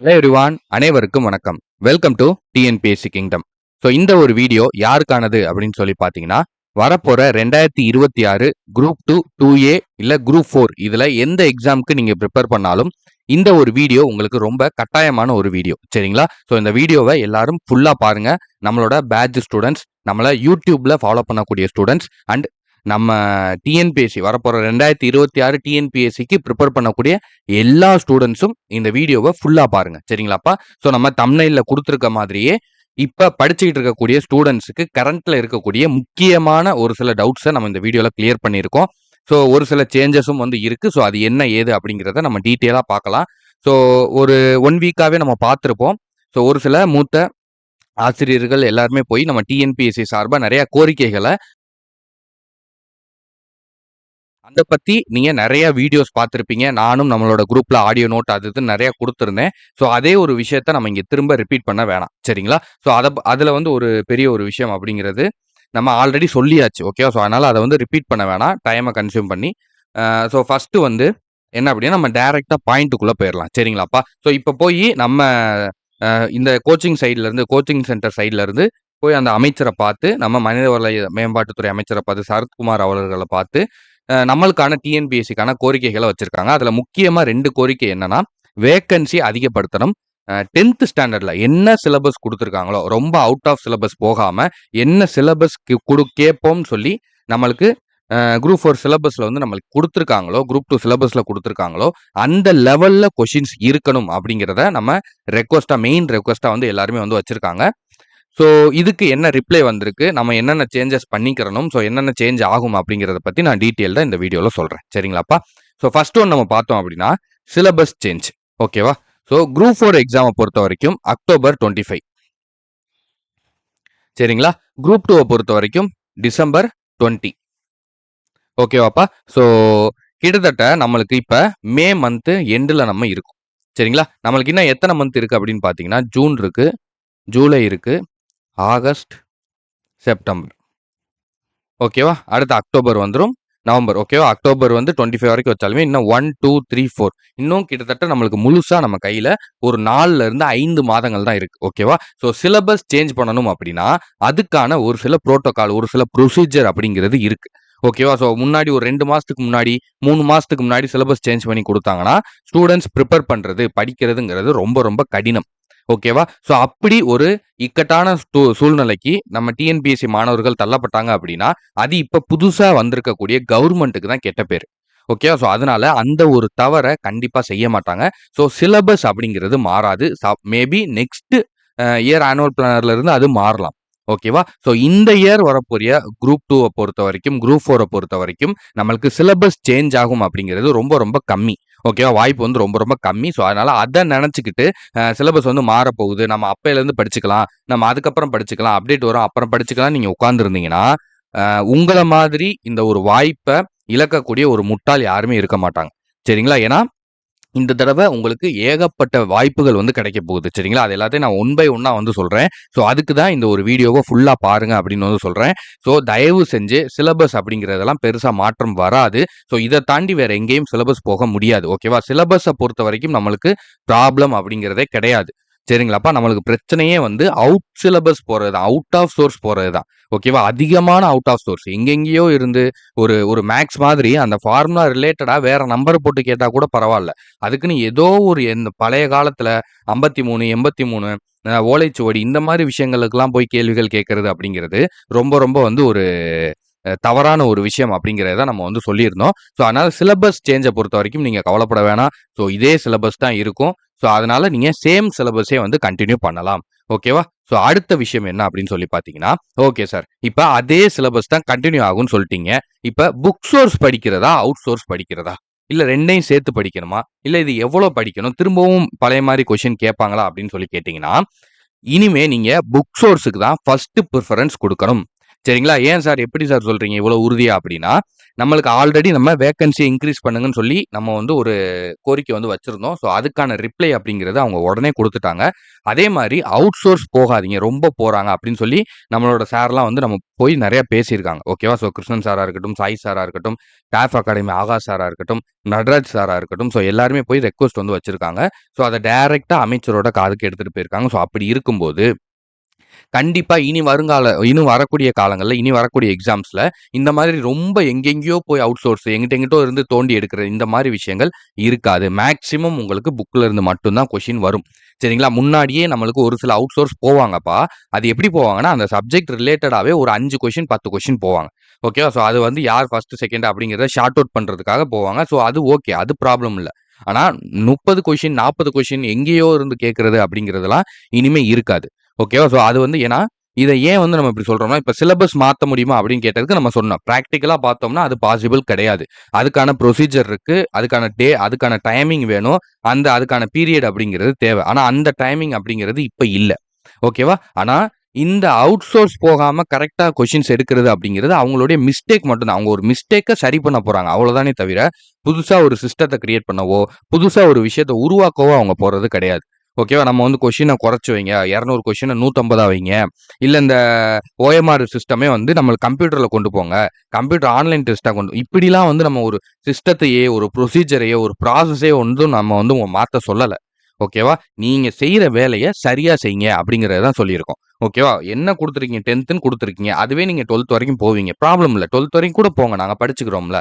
Hello everyone, அனைவருக்கும் வணக்கம். Welcome to TNPSC kingdom. So இந்த ஒரு வீடியோ யாருக்கானது அப்படின்னு சொல்லி பார்த்தீங்கன்னா, வரப்போற 2026 குரூப் 2 2A இல்லை குரூப் 4 இதில் எந்த எக்ஸாமுக்கு நீங்கள் ப்ரிப்பேர் பண்ணாலும் இந்த ஒரு வீடியோ உங்களுக்கு ரொம்ப கட்டாயமான ஒரு வீடியோ, சரிங்களா? ஸோ இந்த வீடியோவை எல்லாரும் ஃபுல்லாக பாருங்க. நம்மளோட பேட்ச் ஸ்டூடெண்ட்ஸ், நம்மளை யூடியூப்ல ஃபாலோ பண்ணக்கூடிய ஸ்டூடெண்ட்ஸ் அண்ட் நம்ம டிஎன்பிஎஸ்சி வரப்போற 2026 டிஎன்பிஎஸ்சிக்கு ப்ரிப்பேர் பண்ணக்கூடிய எல்லா ஸ்டூடெண்ட்ஸும் இந்த வீடியோவை ஃபுல்லா பாருங்க, சரிங்களாப்பா? ஸோ நம்ம தம்ப்நெயில்ல கொடுத்துருக்க மாதிரியே இப்ப படிச்சுக்கிட்டு இருக்கக்கூடிய ஸ்டூடெண்ட்ஸுக்கு கரண்ட்ல இருக்கக்கூடிய முக்கியமான ஒரு சில டவுட்ஸை நம்ம இந்த வீடியோல கிளியர் பண்ணியிருக்கோம். ஸோ ஒரு சில சேஞ்சஸும் வந்து இருக்கு. ஸோ அது என்ன ஏது அப்படிங்கிறத நம்ம டீட்டெயிலா பார்க்கலாம். ஸோ ஒரு 1 வீக்காவே நம்ம பார்த்துருப்போம். ஸோ ஒரு சில மூத்த ஆசிரியர்கள் எல்லாருமே போய் நம்ம டிஎன்பிஎஸ்சி சார்பா நிறைய கோரிக்கைகளை அதை பத்தி நீங்க நிறைய வீடியோஸ் பார்த்துருப்பீங்க. நானும் நம்மளோட குரூப்ல ஆடியோ நோட் அது இது நிறைய கொடுத்துருந்தேன். ஸோ அதே ஒரு விஷயத்த நம்ம இங்க திரும்ப ரிப்பீட் பண்ண வேணாம், சரிங்களா? ஸோ அதுல வந்து ஒரு பெரிய ஒரு விஷயம் அப்படிங்கிறது நம்ம ஆல்ரெடி சொல்லியாச்சு, ஓகே? ஸோ அதனால அதை வந்து ரிப்பீட் பண்ண வேணாம், டைமை கன்சியூம் பண்ணி. ஸோ ஃபர்ஸ்ட் வந்து என்ன அப்படின்னா, நம்ம டைரக்டா பாயிண்ட்டுக்குள்ள போயிடலாம், சரிங்களாப்பா? ஸோ இப்போ போய் நம்ம இந்த கோச்சிங் சைட்ல இருந்து, கோச்சிங் சென்டர் சைட்ல இருந்து போய் அந்த அமைச்சரை பார்த்து, நம்ம மனிதவள மேம்பாட்டுத்துறை அமைச்சரை பார்த்து, சரத்குமார் அவர்களை பார்த்து நம்மளுக்கான டிஎன்பிஎஸ்சிக்கான கோரிக்கைகளை வச்சிருக்காங்க. அதுல முக்கியமா 2 கோரிக்கை என்னன்னா, வேக்கன்சி அதிகப்படுத்தணும். 10th ஸ்டாண்டர்ட்ல என்ன சிலபஸ் கொடுத்துருக்காங்களோ, ரொம்ப அவுட் ஆஃப் சிலபஸ் போகாம என்ன சிலபஸ் கேட்போம்னு சொல்லி நம்மளுக்கு குரூப் 4 சிலபஸ்ல வந்து நம்மளுக்கு கொடுத்துருக்காங்களோ, குரூப் 2 சிலபஸ்ல கொடுத்துருக்காங்களோ, அந்த லெவல்ல கொஷின்ஸ் இருக்கணும் அப்படிங்கிறத நம்ம மெயின் ரெக்வஸ்டா வந்து எல்லாருமே வந்து வச்சிருக்காங்க. ஸோ இதுக்கு என்ன ரிப்ளை வந்திருக்கு, நம்ம என்னென்ன சேஞ்சஸ் பண்ணிக்கிறணும், ஸோ என்னென்ன சேஞ்ச் ஆகும் அப்படிங்கிறத பற்றி நான் டீட்டெயில்டாக இந்த வீடியோவில் சொல்கிறேன், சரிங்களாப்பா? ஸோ ஃபர்ஸ்ட் ஒன் நம்ம பார்த்தோம் அப்படின்னா சிலபஸ் சேஞ்ச், ஓகேவா? ஸோ குரூப் 4 எக்ஸாமை பொறுத்த வரைக்கும் அக்டோபர் 25, சரிங்களா? குரூப் 2 பொறுத்த வரைக்கும் டிசம்பர் 20, ஓகேவாப்பா? ஸோ கிட்டத்தட்ட நம்மளுக்கு இப்போ மே மந்த்து எண்டில் நம்ம இருக்கும், சரிங்களா? நம்மளுக்கு இன்னும் எத்தனை மந்த் இருக்குது அப்படின்னு பார்த்தீங்கன்னா, ஜூன் இருக்குது, ஜூலை இருக்குது, ஆகஸ்ட், செப்டம்பர், ஓகேவா? அடுத்து அக்டோபர் வந்துடும், நவம்பர், ஓகேவா? அக்டோபர் வந்து 25 வரைக்கும் வச்சாலுமே இன்னும் 1 2 3 4 இன்னும் கிட்டத்தட்ட நம்மளுக்கு முழுசா நம்ம கையில ஒரு 4ல இருந்து 5 மாதங்கள் தான் இருக்கு, ஓகேவா? ஸோ சிலபஸ் சேஞ்ச் பண்ணணும் அப்படின்னா அதுக்கான ஒரு சில புரோட்டோகால், ஒரு சில ப்ரொசீஜர் அப்படிங்கிறது இருக்கு, ஓகேவா? ஸோ முன்னாடி ஒரு 2 மாசத்துக்கு முன்னாடி, 3 மாசத்துக்கு முன்னாடி சிலபஸ் சேஞ்ச் பண்ணி கொடுத்தாங்கன்னா ஸ்டூடெண்ட்ஸ் ப்ரிப்பேர் பண்றது, படிக்கிறதுங்கிறது ரொம்ப ரொம்ப கடினம், ஓகேவா? ஸோ அப்படி ஒரு இக்கட்டான சூழ்நிலைக்கு நம்ம டிஎன்பிஎஸ்சி மாணவர்கள் தள்ளப்பட்டாங்க அப்படின்னா அது இப்ப புதுசா வந்திருக்கக்கூடிய கவர்மெண்ட்டுக்கு தான் கெட்ட பேர், ஓகேவா? ஸோ அதனால அந்த ஒரு தவறை கண்டிப்பா செய்ய மாட்டாங்க. ஸோ சிலபஸ் அப்படிங்கிறது மாறாது. மேபி நெக்ஸ்ட் இயர் ஆனுவல் பிளானர்ல இருந்து அது மாறலாம், ஓகேவா? ஸோ இந்த இயர் வரப்போறிய குரூப் 2 பொறுத்த வரைக்கும், குரூப் 4 பொறுத்த வரைக்கும் நம்மளுக்கு சிலபஸ் சேஞ்ச் ஆகும் அப்படிங்கிறது ரொம்ப ரொம்ப கம்மி, ஓகேவா? வாய்ப்பு வந்து ரொம்ப ரொம்ப கம்மி. ஸோ அதனால அதை நினைச்சுக்கிட்டு சிலபஸ் வந்து மாறப்போகுது, நம்ம அப்பையிலேருந்து படிச்சுக்கலாம், நம்ம அதுக்கப்புறம் படிச்சுக்கலாம், அப்டேட் வரும் அப்புறம் படிச்சுக்கலாம், நீங்க உட்கார்ந்துருந்தீங்கன்னா உங்களை மாதிரி இந்த ஒரு வாய்ப்பை இழக்கக்கூடிய ஒரு முட்டாள் யாருமே இருக்க மாட்டாங்க, சரிங்களா? ஏன்னா இந்த தடவை உங்களுக்கு ஏகப்பட்ட வாய்ப்புகள் வந்து கிடைக்க போகுது, சரிங்களா? அது எல்லாத்தையும் நான் 1 by 1 வந்து சொல்றேன். ஸோ அதுக்கு தான் இந்த ஒரு வீடியோவை ஃபுல்லா பாருங்க அப்படின்னு வந்து சொல்றேன். ஸோ தயவு செஞ்சு சிலபஸ் அப்படிங்கிறதெல்லாம் பெருசா மாற்றம் வராது. ஸோ இதை தாண்டி வேற எங்கேயும் சிலபஸ் போக முடியாது, ஓகேவா? சிலபஸை பொறுத்த வரைக்கும் நம்மளுக்கு ப்ராப்ளம் அப்படிங்கிறதே கிடையாது, சரிங்களாப்பா? நம்மளுக்கு பிரச்சனையே வந்து அவுட் சிலபஸ் போறது தான், அவுட் ஆஃப் சோர்ஸ் போறது தான், ஓகேவா? அதிகமான அவுட் ஆஃப் சோர்ஸ் எங்கெங்கேயோ இருந்து ஒரு ஒரு மேக்ஸ் மாதிரி அந்த ஃபார்முலா ரிலேட்டடா வேற நம்பர் போட்டு கேட்டா கூட பரவாயில்ல, அதுக்குன்னு ஏதோ ஒரு பழைய காலத்துல 53 83 ஓலைச்சுவடி இந்த மாதிரி விஷயங்களுக்கெல்லாம் போய் கேள்விகள் கேட்கறது அப்படிங்கிறது ரொம்ப ரொம்ப வந்து ஒரு தவறான ஒரு விஷயம் அப்படிங்கிறத நம்ம வந்து சொல்லியிருந்தோம். ஸோ அதனால சிலபஸ் சேஞ்சை பொறுத்த வரைக்கும் நீங்க கவலைப்பட வேணாம். ஸோ இதே சிலபஸ் தான் இருக்கும். ஸோ அதனால நீங்க சேம் சிலபஸே வந்து கண்டினியூ பண்ணலாம், ஓகேவா? ஸோ அடுத்த விஷயம் என்ன அப்படின்னு சொல்லி பார்த்தீங்கன்னா, ஓகே சார், இப்போ அதே சிலபஸ் தான் கண்டினியூ ஆகும்னு சொல்லிட்டீங்க. இப்போ புக் சோர்ஸ் படிக்கிறதா, அவுட் சோர்ஸ் படிக்கிறதா, இல்ல 2யும் சேர்த்து படிக்கணுமா, இல்ல இது எவ்வளவு படிக்கணும், திரும்பவும் பழைய மாதிரி கொஸ்டின் கேட்பாங்களா அப்படின்னு சொல்லி கேட்டீங்கன்னா, இனிமே நீங்க புக் சோர்ஸுக்கு தான் ஃபர்ஸ்ட் ப்ரிஃபரன்ஸ் கொடுக்கணும், சரிங்களா? ஏன் சார் எப்படி சார் சொல்றீங்க இவ்வளோ உறுதியா அப்படின்னா, நம்மளுக்கு ஆல்ரெடி நம்ம வேக்கன்சி இன்கிரீஸ் பண்ணுங்கன்னு சொல்லி நம்ம வந்து ஒரு கோரிக்கை வந்து வச்சிருந்தோம். ஸோ அதுக்கான ரிப்ளை அப்படிங்கிறத அவங்க உடனே குடுத்துட்டாங்க. அதே மாரி அவுட் சோர்ஸ் போகாதீங்க. ரொம்ப போறாங்க அப்படின்னு சொல்லி நம்மளோட சார்லாம் வந்து நம்ம போய் நெறைய பேசியிருக்காங்க. ஓகேவா? ஸோ கிருஷ்ணன் சாரா இருக்கட்டும், சாய் சாரா இருக்கட்டும், டாஃப் அகாடமி ஆகாஷ் சாரா இருக்கட்டும், நடராஜ் சாரா இருக்கட்டும். ஸோ எல்லாருமே போய் ரெக்வெஸ்ட் வந்து வச்சிருக்காங்க. ஸோ அத டைரக்ட்டா அமைச்சரோட காதுக்கு எடுத்துட்டு போயிருக்காங்க. ஸோ அப்படி இருக்கும்போது கண்டிப்பா இனி வரக்கூடிய காலங்கள்ல, இனி வரக்கூடிய எக்ஸாம்ஸ்ல இந்த மாதிரி ரொம்ப எங்கெங்கேயோ போய் அவுட் சோர்ஸ் எங்கிட்டோ இருந்து தோண்டி எடுக்கிற இந்த மாரி விஷயங்கள் இருக்காது. மேக்ஸிமம் உங்களுக்கு புக்ல இருந்து மட்டும் தான் கொஸ்டின் வரும். சரிங்களா? முன்னாடியே நம்மளுக்கு ஒரு சில அவுட் சோர்ஸ் போவாங்கப்பா. அது எப்படி போவாங்கன்னா, அந்த சப்ஜெக்ட் ரிலேட்டடாவே ஒரு 5 கொஸ்டின், 10 கொஸ்டின் போவாங்க. ஓகேவா? ஸோ அது வந்து யார் ஃபர்ஸ்ட், செகண்ட் அப்படிங்கிறத ஷார்ட் அவுட் பண்றதுக்காக போவாங்க. ஸோ அது ஓகே. அது ப்ராப்ளம் இல்ல. ஆனா 30 கொஸ்டின், 40 கொஸ்டின் எங்கேயோ இருந்து கேட்கறது அப்படிங்கிறதெல்லாம் இனிமே இருக்காது. ஓகேவா? ஸோ அது வந்து ஏன்னா, இத ஏன் வந்து நம்ம இப்படி சொல்றோம்னா, இப்ப சிலபஸ் மாத்த முடியுமா அப்படின்னு கேட்டதுக்கு நம்ம சொன்னோம். பிராக்டிகலா பார்த்தோம்னா அது பாசிபிள் கிடையாது. அதுக்கான ப்ரொசீஜர் இருக்கு. அதுக்கான டைமிங் வேணும். அதுக்கான பீரியட் அப்படிங்கிறது தேவை. ஆனா அந்த டைமிங் அப்படிங்கிறது இப்ப இல்ல. ஓகேவா? ஆனா இந்த அவுட் சோர்ஸ் போகாம கரெக்ட்டா கொஸ்டின்ஸ் எடுக்கிறது அப்படிங்கிறது அவங்களுடைய மிஸ்டேக் மட்டும் தான். அவங்க ஒரு மிஸ்டேக்க சரி பண்ண போறாங்க. அவ்வளோதானே தவிர, புதுசா ஒரு சிஸ்டத்த கிரியேட் பண்ணவோ, புதுசா ஒரு விஷயத்த உருவாக்கவோ அவங்க போறது கிடையாது. ஓகேவா? நம்ம வந்து கொஸ்டின குறைச்சு வைங்க. 200 கொஸ்டின 150 வைங்க. இல்ல இந்த OMR சிஸ்டமே வந்து நம்ம கம்ப்யூட்டர்ல கொண்டு போங்க. கம்ப்யூட்டர் ஆன்லைன் டெஸ்ட்டா இப்படிலாம் வந்து நம்ம ஒரு சிஸ்டத்தையே, ஒரு ப்ரொசீஜரையோ, ஒரு ப்ராசஸே வந்து நம்ம வந்து மாத்த சொல்லல. ஓகேவா? நீங்க செய்ற வேலைய சரியா செய்யுங்க அப்படிங்கிறத தான் சொல்லியிருக்கோம். ஓகேவா? என்ன குடுத்துருக்கீங்க 10ன்னு குடுத்துருக்கீங்க. அதுவே நீங்க 12த் வரைக்கும் போவீங்க. ப்ராப்ளம் இல்ல. 12த் வரைக்கும் கூட போங்க. நாங்க படிச்சுக்கிறோம்ல.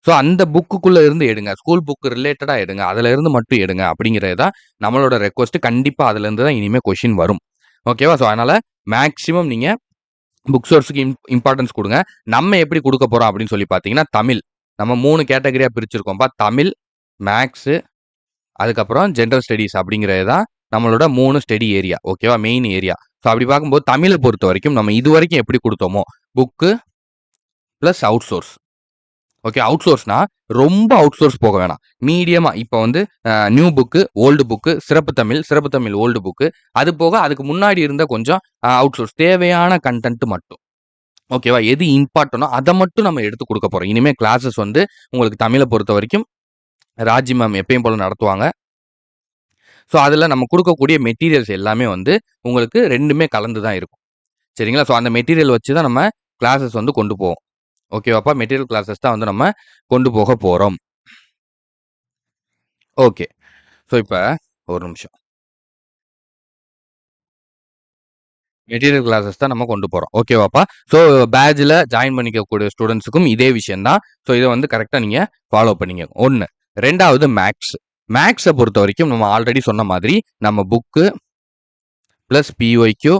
ஸோ அந்த புக்குக்குள்ள இருந்து எடுங்க. ஸ்கூல் புக் ரிலேட்டடா எடுங்க. அதுல இருந்து மட்டும் எடுங்க அப்படிங்கிறது தான் நம்மளோட ரெக்வெஸ்ட். கண்டிப்பா அதுல இருந்து தான் இனிமே கொஸ்டின் வரும். ஓகேவா? ஸோ அதனால மேக்ஸிமம் நீங்க புக் சோர்ஸ்க்கு இம்பார்ட்டன்ஸ் குடுங்க. நம்ம எப்படி குடுக்க போறோம் அப்படின்னு சொல்லி பார்த்தீங்கன்னா, தமிழ். நம்ம 3 கேட்டகரியா பிரிச்சிருக்கோம்ப்பா. தமிழ், மேக்ஸு, அதுக்கப்புறம் ஜெனரல் ஸ்டடீஸ் அப்படிங்கிறது தான் நம்மளோட 3 ஸ்டடி ஏரியா. ஓகேவா? Main area. ஸோ அப்படி பார்க்கும்போது தமிழ பொறுத்தவரைக்கும் நம்ம இதுவரைக்கும் எப்படி குடுத்தோமோ, book plus out source. Okay. Out சோர்ஸ்னா, ரொம்ப அவுட் சோர்ஸ் போக வேணாம். மீடியமா இப்ப வந்து நியூ புக்கு, ஓல்டு புக்கு, சிறப்பு தமிழ் ஓல்டு புக்கு. அது போக அதுக்கு முன்னாடி இருந்த கொஞ்சம் அவுட் சோர்ஸ். தேவையான கன்டென்ட் மட்டும். ஓகேவா? எது இம்பார்ட்டனோ அத மட்டும் நம்ம எடுத்து குடுக்க போறோம். இனிமே கிளாஸஸ் வந்து உங்களுக்கு தமிழ பொறுத்தவரைக்கும் ராஜி மேம் எப்பயும் போல நடத்துவாங்க. ஸோ, அதுல நம்ம குடுக்கக்கூடிய மெட்டீரியல்ஸ் எல்லாமே வந்து உங்களுக்கு 2மே கலந்து தான் இருக்கும். சரிங்களா? ஸோ, அந்த மெட்டீரியல் வச்சு தான் நம்ம கிளாஸஸ் வந்து கொண்டு போவோம். ஓகேவாப்பா? மெட்டீரியல் கிளாஸஸ் தான் வந்து நம்ம கொண்டு போக போறோம். ஓகே. ஸோ, இப்ப ஒரு நிமிஷம். மெட்டீரியல் கிளாஸஸ் தான் நம்ம கொண்டு போறோம். ஓகேவாப்பா? ஸோ, பேட்ஜ்ல ஜாயின் பண்ணிக்கக்கூடிய ஸ்டூடண்ட்ஸுக்கும் இதே விஷயம் தான். ஸோ, இத வந்து கரெக்ட்டா நீங்க ஃபாலோ பண்ணீங்க. 1. 2வது மேத்ஸ். மேத்ஸ பொறுத்தவரைக்கும் நம்ம ஆல்ரெடி சொன்ன மாதிரி நம்ம book plus PYQ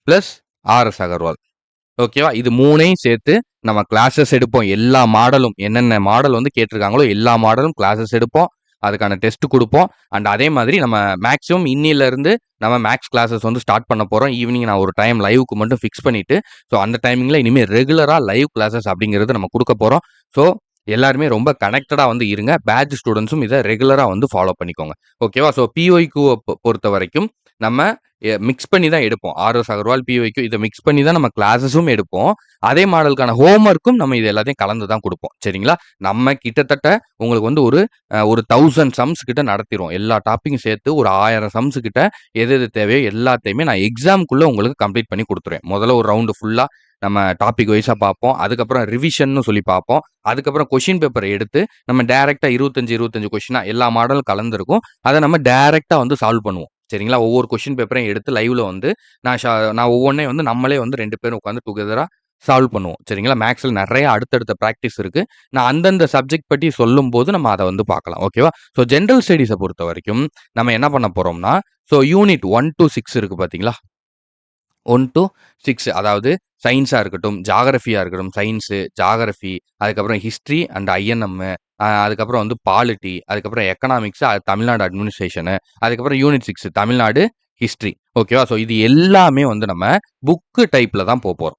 plus RS Agarwal. ஓகேவா? இது 3யும் சேர்த்து நம்ம கிளாஸஸ் எடுப்போம். எல்லா மாடலும் என்னென்ன மாடல் வந்து கேட்டிருக்காங்களோ எல்லா மாடலும் கிளாஸஸ் எடுப்போம். அதுக்கான டெஸ்ட் குடுப்போம். அண்ட் அதே மாதிரி நம்ம மேக்ஸிமம் இன்னிலிருந்து நம்ம மேத்ஸ் கிளாஸஸ் வந்து ஸ்டார்ட் பண்ண போறோம். ஈவினிங் நான் ஒரு டைம் லைவ்க்கு மட்டும் ஃபிக்ஸ் பண்ணிட்டு, ஸோ அந்த டைமிங்ல இனிமே ரெகுலரா லைவ் கிளாஸஸ் அப்படிங்கிறது நம்ம குடுக்க போறோம். ஸோ எல்லாருமே ரொம்ப கனெக்டடா வந்து இருங்க. பேட்ச் ஸ்டூடண்ட்ஸும் இத ரெகுலரா வந்து ஃபாலோ பண்ணிக்கோங்க. ஓகேவா? ஸோ பிஒய்க்யூ பொறுத்தவரைக்கும் நம்ம மிக்ஸ் பண்ணி தான் எடுப்போம். ஆர்எஸ் அகர்வால், பிஒய்க்யூ இத மிக்ஸ் பண்ணி தான் நம்ம கிளாஸஸும் எடுப்போம். அதே மாடலுக்கான ஹோம் ஒர்க்கும் நம்ம இது எல்லாத்தையும் கலந்து தான் குடுப்போம். சரிங்களா? நம்ம கிட்டத்தட்ட உங்களுக்கு வந்து ஒரு 1000 சம்ஸ் கிட்ட நடத்திருவோம். எல்லா டாபிக்கும் சேர்த்து ஒரு 1000 சம்ஸ் கிட்ட எது எது தேவையோ எல்லாத்தையுமே நான் எக்ஸாம்க்குள்ள உங்களுக்கு கம்ப்ளீட் பண்ணி குடுத்துருவேன். முதல்ல ஒரு ரவுண்டு ஃபுல்லா நம்ம டாபிக் வைஸா பார்ப்போம். அதுக்கப்புறம் ரிவிஷன்னு சொல்லி பார்ப்போம். அதுக்கப்புறம் கொஸ்டின் பேப்பர எடுத்து நம்ம டைரக்ட்டா 25 கொஸ்டினா எல்லா மாடலும் கலந்திருக்கும். அத நம்ம டைரக்ட்டா வந்து சால்வ் பண்ணுவோம். சரிங்களா? ஒவ்வொரு கொஸ்டின் பேப்பரையும் எடுத்து லைவ்ல வந்து நான் ஒவ்வொன்னையும் வந்து நம்மளே வந்து 2 பேரும் உட்கார்ந்து டுகெதரா சால்வ் பண்ணுவோம். சரிங்களா? மேத்ஸ்ல நெறைய அடுத்தடுத்த பிராக்டிஸ் இருக்கு. நான் அந்தந்த சப்ஜெக்ட் பத்தி சொல்லும்போது நம்ம அத வந்து பார்க்கலாம். ஓகேவா? ஸோ ஜெனரல் ஸ்டடீஸ பொறுத்தவரைக்கும் நம்ம என்ன பண்ண போறோம்னா, ஸோ யூனிட் 1 டூ 6 இருக்கு பார்த்தீங்களா? 1 டூ 6 அதாவது சயின்ஸா இருக்கட்டும், ஜியோகிராஃபியா இருக்கட்டும், சயின்ஸு, ஜியோகிராஃபி, அதுக்கப்புறம் ஹிஸ்ட்ரி அண்ட் ஐஎன்எம், அதுக்கப்புறம் வந்து பாலிட்டி, அதுக்கப்புறம் எக்கனாமிக்ஸ், தமிழ்நாடு அட்மினிஸ்ட்ரேஷனு, அதுக்கப்புறம் யூனிட் 6 தமிழ்நாடு ஹிஸ்ட்ரி. ஓகேவா? ஸோ இது எல்லாமே வந்து நம்ம புக்கு டைப்ல தான் போப்போறோம்.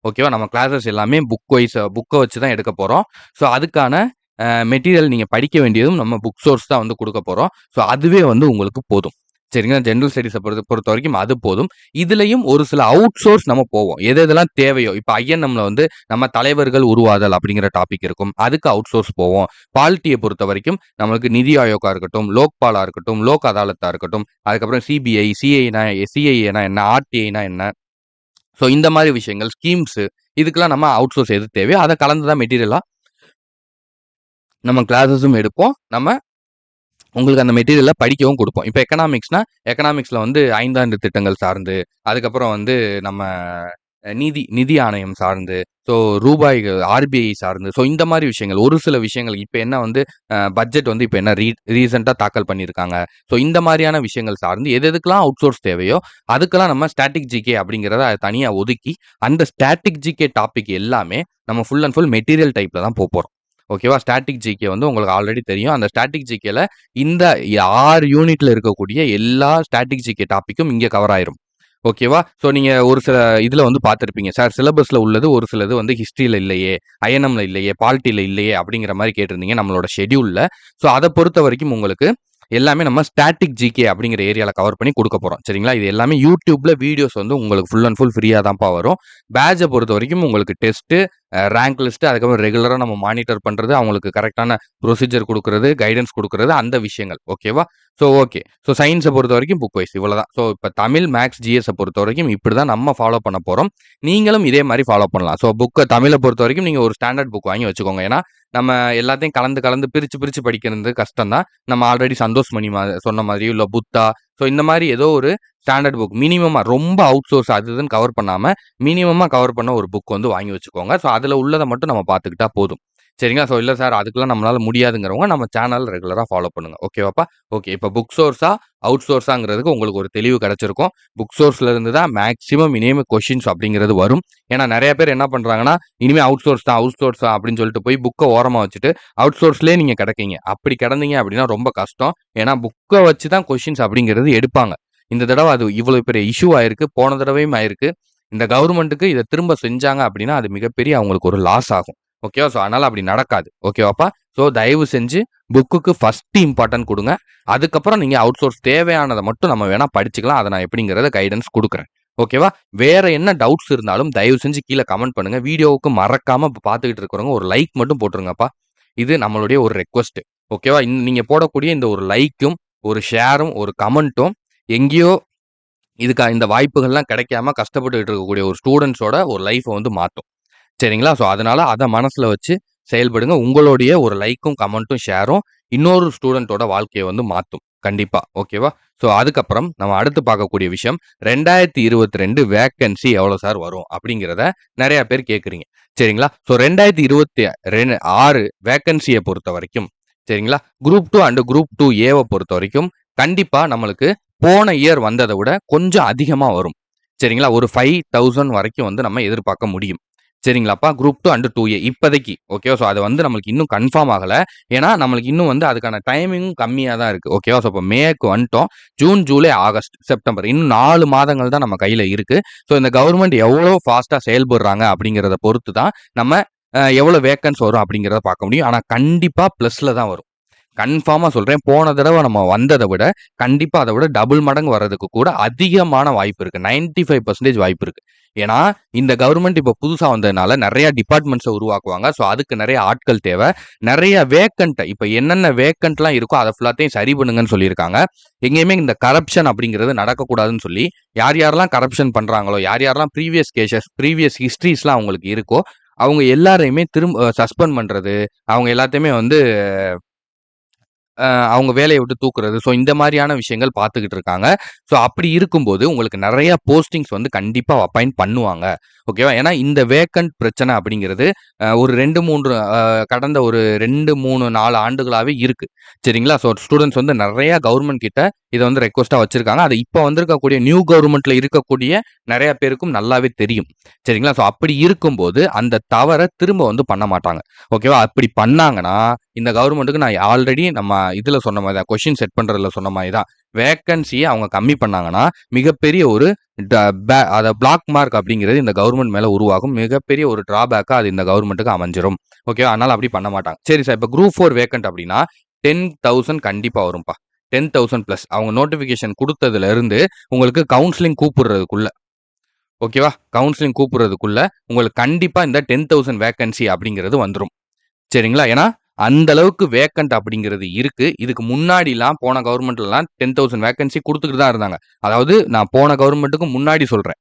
ஓகேவா? நம்ம கிளாஸஸ் எல்லாமே புக்க வச்சு தான் எடுக்க போறோம். ஸோ அதுக்கான மெட்டீரியல் நீங்க படிக்க வேண்டியதும் நம்ம புக் சோர்ஸ் தான் வந்து குடுக்க போறோம். ஸோ அதுவே வந்து உங்களுக்கு போதும். சரிங்களா? ஜெனரல் ஸ்டடீஸ பொறுத்தவரைக்கும் அது போதும். இதுலயும் ஒரு சில அவுட் சோர்ஸ் நம்ம போவோம். எதெல்லாம் தேவையோ, இப்ப ஐஎன்எம்ல வந்து நம்ம தலைவர்கள் உருவாதல் அப்படிங்கிற டாபிக் இருக்கும். அதுக்கு அவுட் சோர்ஸ் போவோம். பாலிட்டிய பொறுத்தவரைக்கும் நம்மளுக்கு நிதி ஆயோக்கா இருக்கட்டும், லோக்பாலா இருக்கட்டும், லோக் அதாலத்தா இருக்கட்டும், அதுக்கப்புறம் சிபிஐ, சிஐஏனா என்ன, ஆர்டிஐனா என்ன, ஸோ இந்த மாரி விஷயங்கள், ஸ்கீம்ஸு இதுக்கெல்லாம் நம்ம அவுட் சோர்ஸ் எது தேவையோ அத கலந்து தான் மெட்டீரியலா நம்ம கிளாஸஸும் எடுப்போம். நம்ம உங்களுக்கு அந்த மெட்டீரியல படிக்கவும் குடுப்போம். இப்ப எக்கனாமிக்ஸ்னா, எக்கனாமிக்ஸ்ல வந்து 5 ஆண்டு திட்டங்கள் சார்ந்து, அதுக்கப்புறம் வந்து நம்ம நிதி ஆணையம் சார்ந்து, ஸோ ரூபாய் ஆர்பிஐ சார்ந்து, ஸோ இந்த மாரி விஷயங்கள். ஒரு சில விஷயங்கள் இப்ப என்ன வந்து பட்ஜெட் வந்து இப்ப என்ன ரீசென்ட்டா தாக்கல் பண்ணியிருக்காங்க. ஸோ இந்த மாரியான விஷயங்கள் சார்ந்து எதுக்கெல்லாம் அவுட் சோர்ஸ் தேவையோ, அதுக்கெல்லாம் நம்ம ஸ்டாட்டிக் ஜிகே அப்படிங்கிறத தனியா ஒதுக்கி, அந்த ஸ்டாட்டிக் ஜிகே டாபிக் எல்லாமே நம்ம ஃபுல் அண்ட் ஃபுல் மெட்டீரியல் டைப்ல தான் போப்போறோம். ஓகேவா? ஸ்டாட்டிக் ஜிகே வந்து உங்களுக்கு ஆல்ரெடி தெரியும். அந்த ஸ்டாட்டிக் ஜிகேல இந்த 6 யூனிட்ல இருக்கக்கூடிய எல்லா ஸ்டாட்டிக் ஜிகே டாபிக்கும் இங்க கவர் ஆயிரும். ஓகேவா? ஸோ நீங்க ஒரு சில இதுல வந்து பார்த்திருப்பீங்க. சார் சிலபஸ்ல உள்ளது ஒரு சிலது வந்து ஹிஸ்ட்ரில இல்லையே, ஐஎன்எம்ல இல்லையே, பாலிட்டில இல்லையே அப்படிங்கிற மாரி கேட்டிருந்தீங்க நம்மளோட ஷெட்யூல்ல. ஸோ அத பொறுத்தவரைக்கும் உங்களுக்கு எல்லாமே நம்ம ஸ்டாட்டிக் ஜிகே அப்படிங்கிற ஏரியால கவர் பண்ணி குடுக்க போறோம். சரிங்களா? இது எல்லாமே YouTubeல வீடியோஸ் வந்து உங்களுக்கு ஃபுல் அண்ட் ஃபுல் ஃப்ரீயா தான்ப்பா வரும். பேட்ஜ பொறுத்தவரைக்கும் உங்களுக்கு டெஸ்ட்டு, ரேங்க் லிஸ்ட், அதுக்கப்புறம் ரெகுலரா நம்ம மானிட்டர் பண்றது, அவங்களுக்கு கரெக்ட்டான ப்ரொசீஜர் குடுக்குறது, கைடன்ஸ் குடுக்குறது, அந்த விஷயங்கள். ஓகேவா? So okay. ஸோ சயன்ஸ பொறுத்தவரைக்கும் புக் வைஸ் இவ்வளதான். ஸோ இப்ப தமிழ், மேத்ஸ், ஜிஎஸ்ஸ பொறுத்தவரைக்கும் இப்படிதான் நம்ம ஃபாலோ பண்ண போறோம். நீங்களும் இதே மாரி ஃபாலோ பண்ணலாம். ஸோ தமிழ பொறுத்தவரைக்கும் நீங்க ஒரு ஸ்டாண்டர்ட் புக் வாங்கி வச்சுக்கோங்க. ஏன்னா, நம்ம எல்லாத்தையும் கலந்து கலந்து பிரிச்சு பிரிச்சு படிக்கிறது கஷ்டம் தான். நம்ம ஆல்ரெடி சந்தோஷ் மணி சொன்ன மாதிரி, இல்ல புத்தா, ஸோ இந்த மாரி ஏதோ ஒரு ஸ்டாண்டர்ட் புக் மினிமமா ரொம்ப அவுட் சோர்ஸ் அது இதுன்னு கவர் பண்ணாம, மினிமமா கவர் பண்ண ஒரு புக் வந்து வாங்கி வச்சுக்கோங்க. ஸோ அதுல உள்ளத மட்டும் நம்ம பார்த்துக்கிட்டா போதும். சரிங்களா? ஸோ இல்ல சார் அதுக்கெல்லாம் நம்மளால முடியாதுங்கிறவங்க நம்ம சேனல் ரெகுலரா ஃபாலோ பண்ணுங்க. ஓகேவாப்பா? ஓகே. இப்ப புக் சோர்ஸா, அவுட் சோர்ஸாங்கிறதுக்கு உங்களுக்கு ஒரு தெளிவு கிடைச்சிருக்கும். புக் சோர்ஸ்ல இருந்து தான் மேக்ஸிமம் இனிமே கொஸ்டின்ஸ் அப்படிங்கிறது வரும். ஏன்னா நெறைய பேர் என்ன பண்றாங்கன்னா, இனிமே அவுட் சோர்ஸ் தான் அப்படின்னு சொல்லிட்டு போய் புக்க ஓரமா வச்சுட்டு, அவுட் சோர்ஸ்லயே நீங்க கிடக்கீங்க. அப்படி கிடந்தீங்க அப்படின்னா ரொம்ப கஷ்டம். ஏன்னா புக்க வச்சு தான் கொஸ்டின்ஸ் அப்படிங்கிறது எடுப்பாங்க. இந்த தடவ அது இவ்வளவு பெரிய இஷ்யூ ஆயிருக்கு. போன தடவையும் ஆயிருக்கு. இந்த கவர்மெண்ட்டுக்கு இத திரும்ப செஞ்சாங்க அப்படின்னா, அது மிகப்பெரிய அவங்களுக்கு ஒரு லாஸ் ஆகும். ஓகேவா? ஸோ அதனால அப்படி நடக்காது. ஓகேவாப்பா? ஸோ தயவு செஞ்சு புக்குக்கு ஃபர்ஸ்ட் இம்பார்ட்டன்ட் குடுங்க. அதுக்கப்புறம் நீங்க அவுட் சோர்ஸ் தேவையானத மட்டும் நம்ம வேணா படிச்சுக்கலாம். அத நான் எப்படிங்கிறத கைடன்ஸ் குடுக்குறேன். ஓகேவா? வேற என்ன டவுட்ஸ் இருந்தாலும் தயவு செஞ்சு கீழ கமெண்ட் பண்ணுங்க. வீடியோவுக்கு மறக்காம இப்ப பார்த்துக்கிட்டு இருக்கிறவங்க ஒரு லைக் மட்டும் போட்டுருங்கப்பா. இது நம்மளுடைய ஒரு ரெக்வெஸ்ட். ஓகேவா? நீங்க போடக்கூடிய இந்த ஒரு லைக்கும், ஒரு ஷேரும், ஒரு கமெண்ட்டும் எங்கேயோ இந்த வாய்ப்புகள்லாம் கிடைக்காம கஷ்டப்பட்டுட்டு இருக்கக்கூடிய ஒரு ஸ்டூடண்ட்ஸோட ஒரு லைஃப்ப வந்து மாத்தும். சரிங்களா? ஸோ அதனால அத மனசுல வச்சு செயல்படுங்க. உங்களுடைய ஒரு லைக்கும், கமெண்ட்டும், ஷேரும் இன்னொரு ஸ்டூடண்ட்டோட வாழ்க்கைய வந்து மாத்தும். கண்டிப்பா. ஓகேவா? ஸோ அதுக்கப்புறம் நம்ம அடுத்து பார்க்கக்கூடிய விஷயம் 2022 வேக்கன்சி எவ்வளோ சார் வரும்? அப்படிங்கிறத நெறைய பேர் கேட்குறீங்க. சரிங்களா? ஸோ 2026 வேக்கன்சிய பொறுத்தவரைக்கும் சரிங்களா? குரூப் 2 அண்ட் குரூப் 2 ஏவ பொறுத்தவரைக்கும் கண்டிப்பா நம்மளுக்கு போன இயர் வந்தத விட கொஞ்சம் அதிகமா வரும். சரிங்களா? ஒரு 5000 வரைக்கும் வந்து நம்ம எதிர்பார்க்க முடியும். சரிங்களாப்பா? குரூப் 2 அண்ட் 2ஏ இப்போதைக்கு. ஓகேவா? ஸோ அது வந்து நம்மளுக்கு இன்னும் கன்ஃபார்ம் ஆகல. ஏன்னா, நம்மளுக்கு இன்னும் வந்து அதுக்கான டைமிங்கும் கம்மியா தான் இருக்கு. ஓகேவா? ஸோ இப்போ மேக்கு வந்துட்டோம். ஜூன், ஜூலை, ஆகஸ்ட், செப்டம்பர் இன்னும் 4 மாதங்கள் தான் நம்ம கையில இருக்கு. ஸோ இந்த கவர்மெண்ட் எவ்வளோ ஃபாஸ்ட்டா செயல்படுறாங்க அப்படிங்கிறத பொறுத்து தான் நம்ம எவ்வளோ வேக்கன்ஸ் வரும் அப்படிங்கிறத பார்க்க முடியும். ஆனா கண்டிப்பா பிளஸ்ல தான் வரும். கன்ஃபார்மா சொல்றேன். போன தடவ நம்ம வந்தத விட, கண்டிப்பா அத விட டபுள் மடங்கு வர்றதுக்கு கூட அதிகமான வாய்ப்பு இருக்கு. 95% வாய்ப்பு இருக்கு. ஏன்னா, இந்த கவர்மெண்ட் இப்ப புதுசா வந்ததுனால நெறைய டிபார்ட்மெண்ட்ஸ உருவாக்குவாங்க. ஸோ, அதுக்கு நெறைய ஆட்கள் தேவ. நெறைய இப்ப என்னென்ன வேக்கன்ட்லாம் இருக்கோ, அத ஃபுல்லாத்தையும் சரி பண்ணுங்கன்னு சொல்லியிருக்காங்க. எங்கேயுமே இந்த கரப்ஷன் அப்படிங்கிறது நடக்கக்கூடாதுன்னு சொல்லி, யார் யாரெல்லாம் கரப்ஷன் பண்றாங்களோ, யார் யாரெல்லாம் ப்ரீவியஸ் ஹிஸ்டரிஸ்லாம் அவங்களுக்கு இருக்கோ, அவங்க எல்லாரையுமே திரும்ப சஸ்பெண்ட் பண்றது, அவங்க எல்லாத்தையுமே வந்து அவங்க வேலைய விட்டு தூக்குறது. ஸோ இந்த மாரியான விஷயங்கள் பார்த்துக்கிட்டு இருக்காங்க. ஸோ அப்படி இருக்கும்போது உங்களுக்கு நெறைய போஸ்டிங்ஸ் வந்து கண்டிப்பா அப்பாயிண்ட் பண்ணுவாங்க. ஓகேவா? ஏன்னா இந்த வேக்கன்ட் பிரச்சனை அப்படிங்கிறது ஒரு 2, 3 கடந்த ஒரு 2, 3, 4 ஆண்டுகளாவே இருக்கு. சரிங்களா? ஸோ ஸ்டூடண்ட்ஸ் வந்து நெறைய கவர்மெண்ட் கிட்ட இத வந்து ரெக்வெஸ்ட்டா வச்சிருக்காங்க. அது இப்ப வந்திருக்கக்கூடிய நியூ கவர்மெண்ட்ல இருக்கக்கூடிய நெறைய பேருக்கும் நல்லாவே தெரியும். சரிங்களா? ஸோ அப்படி இருக்கும்போது அந்த தவற திரும்ப வந்து பண்ண மாட்டாங்க. ஓகேவா? அப்படி பண்ணாங்கன்னா இந்த கவர்மெண்ட்டுக்கு நான் ஆல்ரெடி நம்ம இதுல சொன்ன மாரி தான். கொஸ்டின் செட் பண்றதுல சொன்ன மாரி தான். வேக்கன்சிய அவங்க கம்மி பண்ணாங்கன்னா, மிகப்பெரிய ஒரு ட பே அத பிளாக் மார்க் அப்படிங்கிறது இந்த கவர்மெண்ட் மேல உருவாகும். மிகப்பெரிய ஒரு டிராபேக்கா அது இந்த கவர்மெண்ட்டுக்கு அமைஞ்சிரும். ஓகேவா? அதனால அப்படி பண்ண மாட்டாங்க. சரி சார், இப்ப குரூப் 4 வேக்கன்ட் அப்படின்னா 10,000 கண்டிப்பா வரும்பா. 10,000 பிளஸ். அவங்க நோட்டிஃபிகேஷன் குடுத்ததுல இருந்து உங்களுக்கு கவுன்சிலிங் கூப்பிடுறதுக்குள்ள, ஓகேவா? கவுன்சிலிங் கூப்பிடுறதுக்குள்ள உங்களுக்கு கண்டிப்பா இந்த 10,000 வேக்கன்சி அப்படிங்கிறது வந்துரும். சரிங்களா? ஏன்னா, அந்த அளவுக்கு வேக்கன்ட் அப்படிங்கிறது இருக்கு. இதுக்கு முன்னாடிலாம் போன கவர்மெண்ட்லலாம் 10,000 வேக்கன்சி குடுத்துக்கிட்டு தான் இருந்தாங்க. அதாவது நான் போன கவர்மெண்ட்டுக்கு முன்னாடி சொல்றேன்.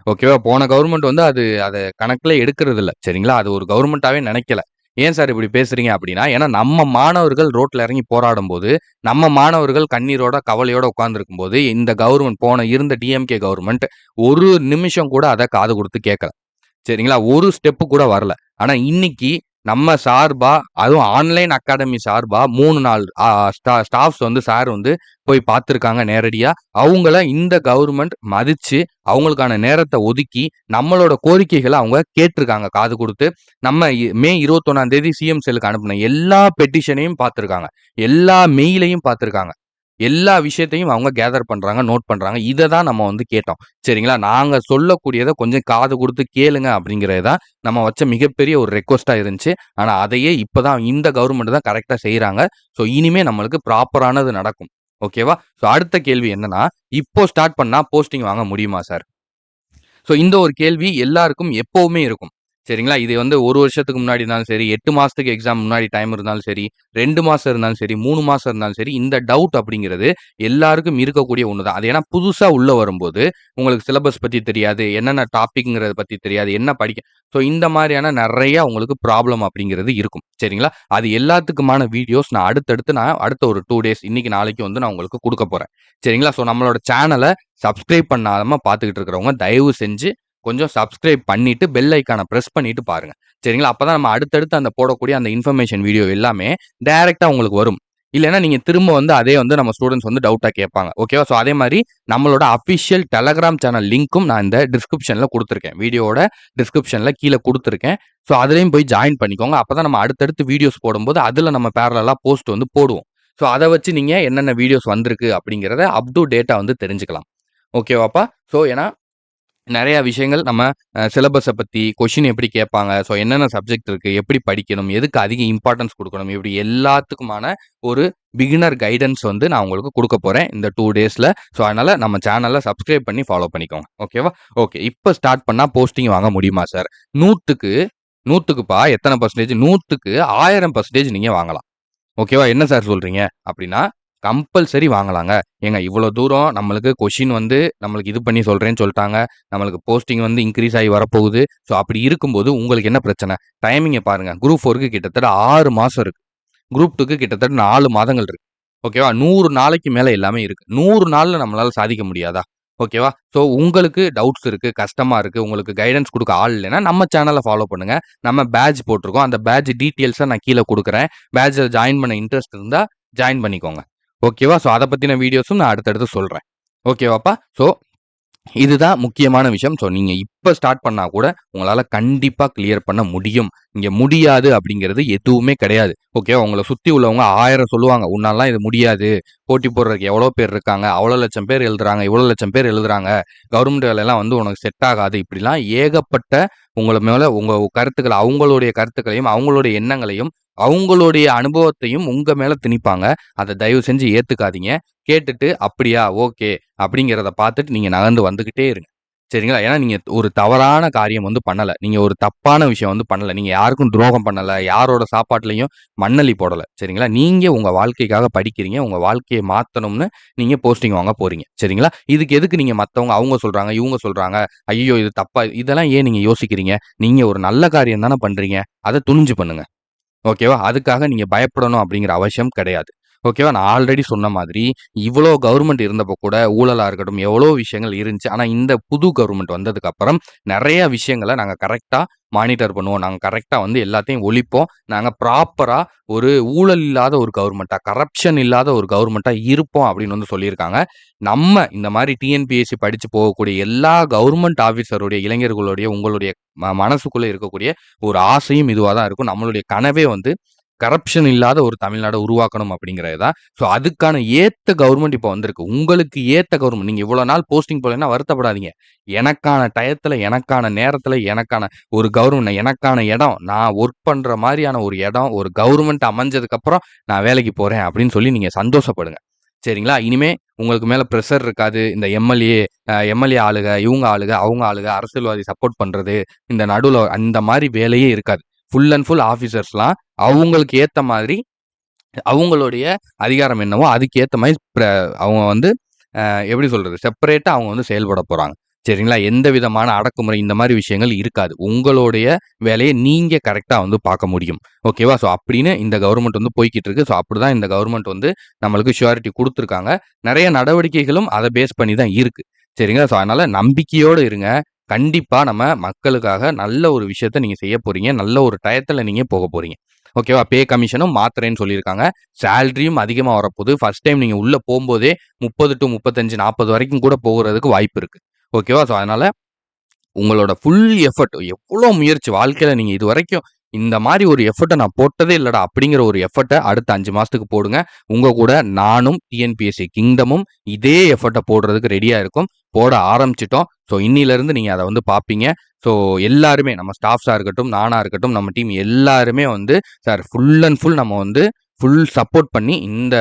ஓகேவா? போன கவர்மெண்ட் வந்து அத கணக்குல எடுக்கிறதில்ல. சரிங்களா? அது ஒரு கவர்மெண்ட்டாவே நெனைக்கல. ஏன் சார் இப்படி பேசுறீங்க அப்படின்னா, ஏன்னா நம்ம மாணவர்கள் ரோட்ல இறங்கி போராடும்போது, நம்ம மாணவர்கள் கண்ணீரோட, கவலையோட உட்கார்ந்திருக்கும்போது, இந்த கவர்மெண்ட் இருந்த டிஎம்கே கவர்மெண்ட் ஒரு நிமிஷம் கூட அத காது குடுத்து கேட்கல. சரிங்களா? ஒரு ஸ்டெப் கூட வரல. ஆனா இன்னைக்கு நம்ம சார்பா, அதுவும் ஆன்லைன் அகாடமி சார்பா 3 நாள் ஸ்டாஃப்ஸ் வந்து சார் வந்து போய் பார்த்துருக்காங்க நேரடியா. அவங்கள இந்த கவர்மெண்ட் மதிச்சு, அவங்களுக்கான நேரத்த ஒதுக்கி, நம்மளோட கோரிக்கைகள அவங்க கேட்டிருக்காங்க காது குடுத்து. நம்ம மே 21ஆம் தேதி சிஎம் செல்லுக்கு அனுப்புன எல்லா பெட்டிஷனையும் பார்த்துருக்காங்க. எல்லா மெயிலையும் பார்த்துருக்காங்க. எல்லா விஷயத்தையும் அவங்க கேதர் பண்றாங்க, நோட் பண்றாங்க. இத தான் நம்ம வந்து கேட்டோம். சரிங்களா? நாங்க சொல்லக்கூடியத கொஞ்சம் காது குடுத்து கேளுங்க அப்படிங்கிறது தான் நம்ம வச்ச மிகப்பெரிய ஒரு ரெக்வெஸ்ட்டா இருந்துச்சு. ஆனா அதையே இப்ப தான் இந்த கவர்மெண்ட் தான் கரெக்ட்டா செய்றாங்க. ஸோ இனிமே நம்மளுக்கு ப்ராப்பரானது நடக்கும். ஓகேவா? ஸோ அடுத்த கேள்வி என்னன்னா, இப்போ ஸ்டார்ட் பண்ணா போஸ்டிங் வாங்க முடியுமா சார்? ஸோ இந்த ஒரு கேள்வி எல்லாருக்கும் எப்பவுமே இருக்கும். சரிங்களா? இது வந்து 1 வருஷத்துக்கு முன்னாடி இருந்தாலும் சரி, 8 மாசத்துக்கு எக்ஸாம் முன்னாடி டைம் இருந்தாலும் சரி, 2 மாசம் இருந்தாலும் சரி, 3 மாசம் இருந்தாலும் சரி, இந்த டவுட் அப்படிங்கிறது எல்லாருக்கும் இருக்கக்கூடிய ஒண்ணு தான். அது ஏன்னா புதுசா உள்ள வரும்போது, உங்களுக்கு சிலபஸ் பத்தி தெரியாது, என்னென்ன டாபிக்ங்கிறத பத்தி தெரியாது, என்ன படிக்க ஸோ இந்த மாரியான நெறைய உங்களுக்கு ப்ராப்ளம் அப்படிங்கிறது இருக்கும். சரிங்களா? அது எல்லாத்துக்குமான வீடியோஸ் நான் அடுத்த ஒரு 2 டேஸ் இன்னைக்கு, நாளைக்கு வந்து நான் உங்களுக்கு குடுக்க போறேன். சரிங்களா? ஸோ நம்மளோட சேனல சப்ஸ்கிரைப் பண்ணாம பார்த்துக்கிட்டு இருக்கிறவங்க, தயவு செஞ்சு கொஞ்சம் சப்ஸ்கிரைப் பண்ணிட்டு, பெல் ஐகான பிரஸ் பண்ணிட்டு பாருங்க. சரிங்களா? அப்பதான் நம்ம அடுத்தடுத்து அந்த போடக்கூடிய அந்த இன்ஃபர்மேஷன் வீடியோ எல்லாமே டைரக்ட்டா உங்களுக்கு வரும். இல்லன்னா நீங்க திரும்ப வந்து அதே வந்து நம்ம ஸ்டூடண்ட்ஸ் வந்து டவுட்டா கேட்பாங்க. ஓகேவா? ஸோ அதே மாரி நம்மளோட அஃபிஷியல் டெலகிராம் சேனல் லிங்க்கும் நான் இந்த டிஸ்கிரிப்ஷன்ல குடுத்துருக்கேன். வீடியோவோட டிஸ்கிரிப்ஷன்ல கீழ குடுத்துருக்கேன். ஸோ அதிலயும் போய் ஜாயின் பண்ணிக்கோங்க. அப்பதான் நம்ம அடுத்தடுத்து வீடியோஸ் போடும்போது, அதுல நம்ம பேரலலா போஸ்ட் வந்து போடுவோம். ஸோ அத வச்சு நீங்க என்னென்ன வீடியோஸ் வந்திருக்கு அப்படிங்கிறத அப் டூ டேட்டா வந்து தெரிஞ்சுக்கலாம். ஓகேவாப்பா? ஸோ ஏன்னா நெறைய விஷயங்கள் நம்ம சிலபஸ பத்தி, கொஸ்டின் எப்படி கேட்பாங்க, ஸோ என்னென்ன சப்ஜெக்ட் இருக்கு, எப்படி படிக்கணும், எதுக்கு அதிக இம்பார்ட்டன்ஸ் குடுக்கணும், இப்படி எல்லாத்துக்குமான ஒரு பிகினர் கைடன்ஸ் வந்து நான் உங்களுக்கு குடுக்க போறேன் இந்த 2 டேஸ்ல. ஸோ அதனால நம்ம சேனல சப்ஸ்கிரைப் பண்ணி ஃபாலோ பண்ணிக்கோங்க. ஓகேவா? ஓகே. இப்ப ஸ்டார்ட் பண்ணா போஸ்டிங் வாங்க முடியுமா சார்? 100க்கு 100க்குப்பா எத்தன பெர்சன்டேஜ்? 100க்கு 1000% நீங்க வாங்கலாம். ஓகேவா? என்ன சார் சொல்றீங்க? அப்படின்னா, கம்பல்சரி வாங்கலாங்க. ஏங்க இவ்வளோ தூரம் நம்மளுக்கு கொஸ்டின் வந்து நம்மளுக்கு இது பண்ணி சொல்றேன்னு சொல்ட்டாங்க. நம்மளுக்கு போஸ்டிங் வந்து இன்கிரீஸ் ஆகி வரப்போகுது. ஸோ அப்படி இருக்கும்போது உங்களுக்கு என்ன பிரச்சனை? டைமிங்க பாருங்க. குரூப் 4க்கு கிட்டத்தட்ட 6 மாசம் இருக்கு. குரூப் 2க்கு கிட்டத்தட்ட 4 மாதங்கள் இருக்கு. ஓகேவா? 100 நாளைக்கு மேல எல்லாமே இருக்கு. 100 நாள்ல நம்மளால சாதிக்க முடியாதா? ஓகேவா? ஸோ உங்களுக்கு டவுட்ஸ் இருக்கு, கஷ்டமா இருக்கு, உங்களுக்கு கைடன்ஸ் குடுக்க ஆள் இல்லைன்னா, நம்ம சேனல ஃபாலோ பண்ணுங்க. நம்ம பேட்ஜ் போட்டுருக்கோம். அந்த பேட்ஜ் டீட்டெயில்ஸ நான் கீழ குடுக்குறேன். பேட்ஜ்ல ஜாயின் பண்ண இன்ட்ரெஸ்ட் இருந்தா ஜாயின் பண்ணிக்கோங்க. ஓகேவா? ஸோ அத பத்தின வீடியோஸும் நான் அடுத்தடுத்து சொல்றேன். ஓகேவாப்பா? ஸோ இதுதான் முக்கியமான விஷயம். ஸோ நீங்க இப்ப ஸ்டார்ட் பண்ணா கூட உங்களால கண்டிப்பா கிளியர் பண்ண முடியும். இங்க முடியாது அப்படிங்கிறது எதுவுமே கிடையாது. ஓகேவா? உங்கள சுத்தி உள்ளவங்க 1000 சொல்லுவாங்க. உன்னாலலாம் இது முடியாது. போட்டி போடுறதுக்கு எவ்வளோ பேர் இருக்காங்க. அவ்வளோ லட்சம் பேர் எழுதுறாங்க. இவ்வளோ லட்சம் பேர் எழுதுறாங்க. கவர்மெண்ட் வேலைலாம் வந்து உனக்கு செட் ஆகாது. இப்படிலாம் ஏகப்பட்ட உங்கள மேல உங்க கருத்துக்கள அவங்களுடைய கருத்துக்களையும், அவங்களுடைய எண்ணங்களையும், அவங்களுடைய அனுபவத்தையும் உங்க மேல திணிப்பாங்க. அத தயவு செஞ்சு ஏத்துக்காதீங்க. கேட்டுட்டு அப்படியா? ஓகே. அப்படிங்கிறத பார்த்துட்டு நீங்க நகர்ந்து வந்துகிட்டே இருங்க. சரிங்களா? ஏன்னா நீங்க ஒரு தவறான காரியம் வந்து பண்ணல. நீங்க ஒரு தப்பான விஷயம் வந்து பண்ணல. நீங்க யாருக்கும் துரோகம் பண்ணல. யாரோட சாப்பாட்டுலயும் மண்ணள்ளி போடல. சரிங்களா? நீங்க உங்க வாழ்க்கைக்காக படிக்கிறீங்க. உங்க வாழ்க்கைய மாத்தணும்னு நீங்க போஸ்டிங் வாங்க போறீங்க. சரிங்களா? இதுக்கு எதுக்கு நீங்க மத்தவங்க அவங்க சொல்றாங்க, இவங்க சொல்றாங்க, ஐய்யயோ! இது தப்பா இதெல்லாம் ஏன் நீங்க யோசிக்கிறீங்க? நீங்க ஒரு நல்ல காரியம் தானே பண்றீங்க. அத துணிஞ்சு பண்ணுங்க. ஓகேவா? அதுக்காக நீங்க பயப்படணும் அப்படிங்கிற அவசியம் கிடையாது. ஓகேவா? நான் ஆல்ரெடி சொன்ன மாதிரி, இவ்வளோ கவர்மெண்ட் இருந்தப்போ கூட ஊழலா இருக்கட்டும், எவ்வளோ விஷயங்கள் இருந்துச்சு. ஆனா, இந்த புது கவர்மெண்ட் வந்ததுக்கு அப்புறம் நெறைய விஷயங்கள நாங்க கரெக்ட்டா மானிட்டர் பண்ணுவோம். நாங்க கரெக்ட்டா வந்து எல்லாத்தையும் ஒழிப்போம். நாங்க ப்ராப்பரா ஒரு ஊழல் இல்லாத ஒரு கவர்மெண்ட்டா, கரப்ஷன் இல்லாத ஒரு கவர்மெண்ட்டா இருப்போம் அப்படின்னு வந்து சொல்லியிருக்காங்க. நம்ம இந்த மாரி டிஎன்பிஎஸ்சி படிச்சு போகக்கூடிய எல்லா கவர்மெண்ட் ஆஃபீசருடைய இளைஞர்களுடைய உங்களுடைய மனசுக்குள்ள இருக்கக்கூடிய ஒரு ஆசையும் இதுவா தான் இருக்கும். நம்மளுடைய கனவே வந்து கரப்ஷன் இல்லாத ஒரு தமிழ்நாட உருவாக்கணும் அப்படிங்கிறது தான். ஸோ அதுக்கான ஏத்த கவர்மெண்ட் இப்ப வந்திருக்கு. உங்களுக்கு ஏத்த கவர்மெண்ட். நீங்க இவ்வளோ நாள் போஸ்டிங் போலன்னா வருத்தப்படாதீங்க. எனக்கான டயத்துல, எனக்கான நேரத்துல, எனக்கான ஒரு கவர்மெண்ட், எனக்கான இடம், நான் ஒர்க் பண்ற மாரியான ஒரு இடம், ஒரு கவர்மெண்ட் அமைஞ்சதுக்கு அப்புறம் நான் வேலைக்கு போறேன் அப்படின்னு சொல்லி நீங்க சந்தோஷப்படுங்க. சரிங்களா? இனிமே உங்களுக்கு மேல பிரஷர் இருக்காது. இந்த எம்எல்ஏ ஆளுக, இவங்க ஆளுக, அவங்க ஆளுக, அரசியல்வாதி சப்போர்ட் பண்றது, இந்த நடுவுல அந்த மாரி வேலையே இருக்காது. ஃபுல் அண்ட் ஃபுல் ஆஃபீசர்ஸ்லாம் அவங்களுக்கு ஏத்த மாதிரி அவங்களுடைய அதிகாரம் என்னவோ அதுக்கு ஏத்த மாரி அவங்க வந்து எப்படி சொல்றது? செப்பரேட்டா அவங்க வந்து செயல்பட போறாங்க. சரிங்களா? எந்த விதமான அடக்குமுறை இந்த மாரி விஷயங்கள் இருக்காது. உங்களுடைய வேலைய நீங்க கரெக்ட்டா வந்து பார்க்க முடியும். ஓகேவா? ஸோ அப்படின்னு இந்த கவர்மெண்ட் வந்து போய்க்கிட்டு இருக்கு. ஸோ அப்படிதான் இந்த கவர்மெண்ட் வந்து நம்மளுக்கு ஷூரிட்டி குடுத்துருக்காங்க. நெறைய நடவடிக்கைகளும் அத பேஸ் பண்ணி தான் இருக்கு. சரிங்களா? ஸோ அதனால நம்பிக்கையோட இருங்க. கண்டிப்பா நம்ம மக்களுக்காக நல்ல ஒரு விஷயத்த நீங்க செய்ய போறீங்க. நல்ல ஒரு டயத்துல நீங்க போக போறீங்க. ஓகேவா? பே கமிஷனும் மாத்துறேன்னு சொல்லியிருக்காங்க. சேலரியும் அதிகமா வரப்போது. ஃபர்ஸ்ட் டைம் நீங்க உள்ள போம்போதே 30 டூ 35, 40 வரைக்கும் கூட போகுறதுக்கு வாய்ப்பு இருக்கு. ஓகேவா? ஸோ அதனால உங்களோட ஃபுல் எஃபர்ட் எவ்வளோ முயற்சி வாழ்க்கையில நீங்க இதுவரைக்கும் இந்த மாரி ஒரு எஃபர்ட்ட நான் போட்டதே இல்லடா! அப்படிங்கிற ஒரு எஃபர்ட்ட அடுத்த 5 மாசத்துக்கு போடுங்க. உங்க கூட நானும் டிஎன்பிஎஸ்சி கிங்டமும் இதே எஃபர்ட்ட போடுறதுக்கு ரெடியா இருக்கோம். போட ஆரம்பிச்சுட்டோம். ஸோ இன்னிலருந்து நீங்க அத வந்து பார்ப்பீங்க. ஸோ எல்லாருமே நம்ம ஸ்டாஃப்ஸா இருக்கட்டும், நானா இருக்கட்டும், நம்ம டீம் எல்லாருமே வந்து சார் ஃபுல் அண்ட் ஃபுல் நம்ம வந்து ஃபுல் சப்போர்ட் பண்ணி இந்த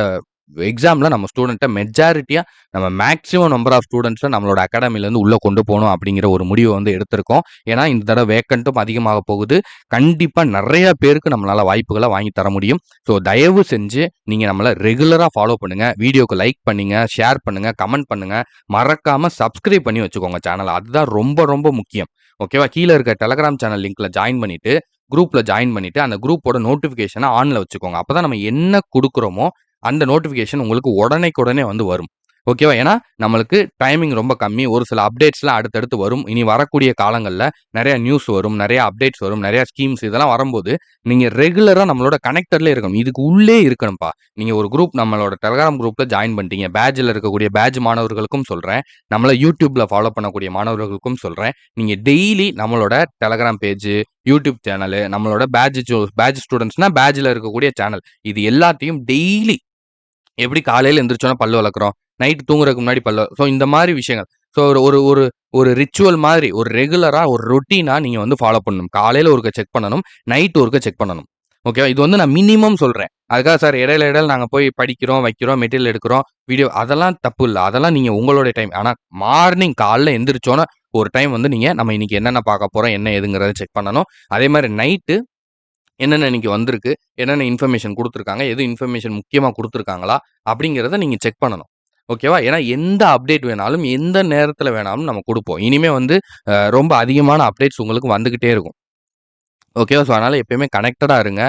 எக்ஸாம்ல நம்ம ஸ்டூடண்ட்ட மெஜாரிட்டியா நம்ம மேக்ஸிமம் நம்பர் ஆஃப் ஸ்டூடண்ட்ஸ நம்மளோட அகாடமிலேருந்து உள்ள கொண்டு போணும் அப்படிங்கிற ஒரு முடிவ வந்து எடுத்திருக்கோம். ஏன்னா, இந்த தடவ வேக்கன்ட்டும் அதிகமாக போகுது. கண்டிப்பா நெறைய பேருக்கு நம்மளால வாய்ப்புகள வாங்கி தர முடியும். ஸோ தயவு செஞ்சு நீங்க நம்மள ரெகுலரா ஃபாலோ பண்ணுங்க. வீடியோக்கு லைக் பண்ணுங்க, ஷேர் பண்ணுங்க, கமெண்ட் பண்ணுங்க. மறக்காம சப்ஸ்கிரைப் பண்ணி வச்சுக்கோங்க சேனல. அதுதான் ரொம்ப ரொம்ப முக்கியம். ஓகேவா? கீழ இருக்க டெலகிராம் சேனல் லிங்க்ல ஜாயின் பண்ணிட்டு, குரூப்ல ஜாயின் பண்ணிட்டு, அந்த குரூப்போட நோட்டிஃபிகேஷன ஆன்ல வச்சுக்கோங்க. அப்பதான் நம்ம என்ன குடுக்குறோமோ அந்த நோட்டிஃபிகேஷன் உங்களுக்கு உடனேக்குடனே வந்து வரும். ஓகேவா? ஏன்னா, நம்மளுக்கு டைமிங் ரொம்ப கம்மி. ஒரு சில அப்டேட்ஸ்லாம் அடுத்தடுத்து வரும். இனி வரக்கூடிய காலங்கள்ல நெறைய நியூஸ் வரும், நெறைய அப்டேட்ஸ் வரும், நெறைய ஸ்கீம்ஸ் இதெல்லாம் வரும்போது, நீங்க ரெகுலரா நம்மளோட கனெக்டட்லயே இருக்கணும். இதுக்கு உள்ளே இருக்கணும்ப்பா. நீங்க ஒரு குரூப் நம்மளோட டெலகிராம் குரூப்ல ஜாயின் பண்ணிட்டீங்க. பேட்ஜ்ல இருக்கக்கூடிய பேட்ஜ் மாணவர்களுக்கும் சொல்றேன். நம்மள YouTubeல ஃபாலோ பண்ணக்கூடிய மாணவர்களுக்கும் சொல்றேன். நீங்க டெய்லி நம்மளோட டெலகிராம் பேஜ், YouTube சேனலு, நம்மளோட பேட்ஜ் ஸ்டூடண்ட்ஸ்னா பேட்ஜ்ல இருக்கக்கூடிய சேனல். இது எல்லாத்தையும் டெய்லி எப்படி காலையில எந்திரிச்சோன பல்லு வெளக்குறோம். நைட் தூங்குறதுக்கு முன்னாடி ஸோ இந்த மாரி விஷயங்கள். ஸோ ஒரு ஒரு ஒரு ஒரு ரிச்சுவல் மாதிரி ஒரு ரெகுலரா ஒரு ரொட்டீனா நீங்க வந்து ஃபாலோ பண்ணணும். காலையில ஒருக்க செக் பண்ணணும். நைட் ஒருக்க செக் பண்ணணும். ஓகேவா? இது வந்து நான் மினிமம் சொல்றேன். அதுக்காக சார் இடையில நாங்க போய் படிக்கிறோம், வைக்கிறோம், மெட்டீரியல் எடுக்கிறோம், வீடியோ அதெல்லாம் தப்பு இல்ல. அதெல்லாம் நீங்க உங்களுடைய டைம். ஆனா மார்னிங் காலைல எந்திரிச்சோன ஒரு டைம் வந்து நீங்க நம்ம இன்னைக்கு என்னென்ன பார்க்க போறோம், என்ன ஏதுங்கிறத செக் பண்ணணும். அதே மாரி நைட்டு என்னென்ன இன்னைக்கு வந்திருக்கு, என்னென்ன இன்ஃபர்மேஷன் குடுத்துருக்காங்க, எது இன்ஃபர்மேஷன் முக்கியமா குடுத்துருக்காங்களா, அப்படிங்கிறத நீங்க செக் பண்ணணும். ஓகேவா? ஏன்னா எந்த அப்டேட் வேணாலும், எந்த நேரத்தில வேணாலும் நம்ம குடுப்போம். இனிமே வந்து ரொம்ப அதிகமான அப்டேட்ஸ் உங்களுக்கு வந்துகிட்டே இருக்கும். ஓகேவா? ஸோ அதனால எப்பயுமே கனெக்டடா இருங்க.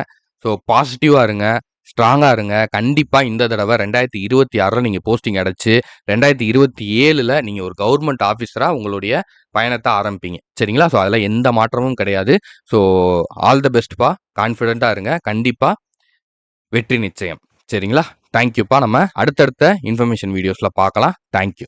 ஸோ பாசிட்டிவா இருங்க. ஸ்ட்ராங்கா இருங்க. கண்டிப்பா இந்த தடவ 2026ல நீங்க போஸ்டிங் அடைச்சு, 2027ல நீங்க ஒரு கவர்ன்மென்ட் ஆஃபீஸரா உங்களுடைய பயணத்த ஆரம்பிப்பீங்க. சரிங்களா? ஸோ அதுல எந்த மாற்றமும் கிடையாது. So all the பெஸ்ட்ப்பா. கான்ஃபிடென்ட்டா இருங்க. கண்டிப்பா வெற்றி நிச்சயம். சரிங்களா? தேங்க் யூப்பா. நம்ம அடுத்தடுத்த இன்ஃபர்மேஷன் வீடியோஸ்ல பார்க்கலாம். Thank you.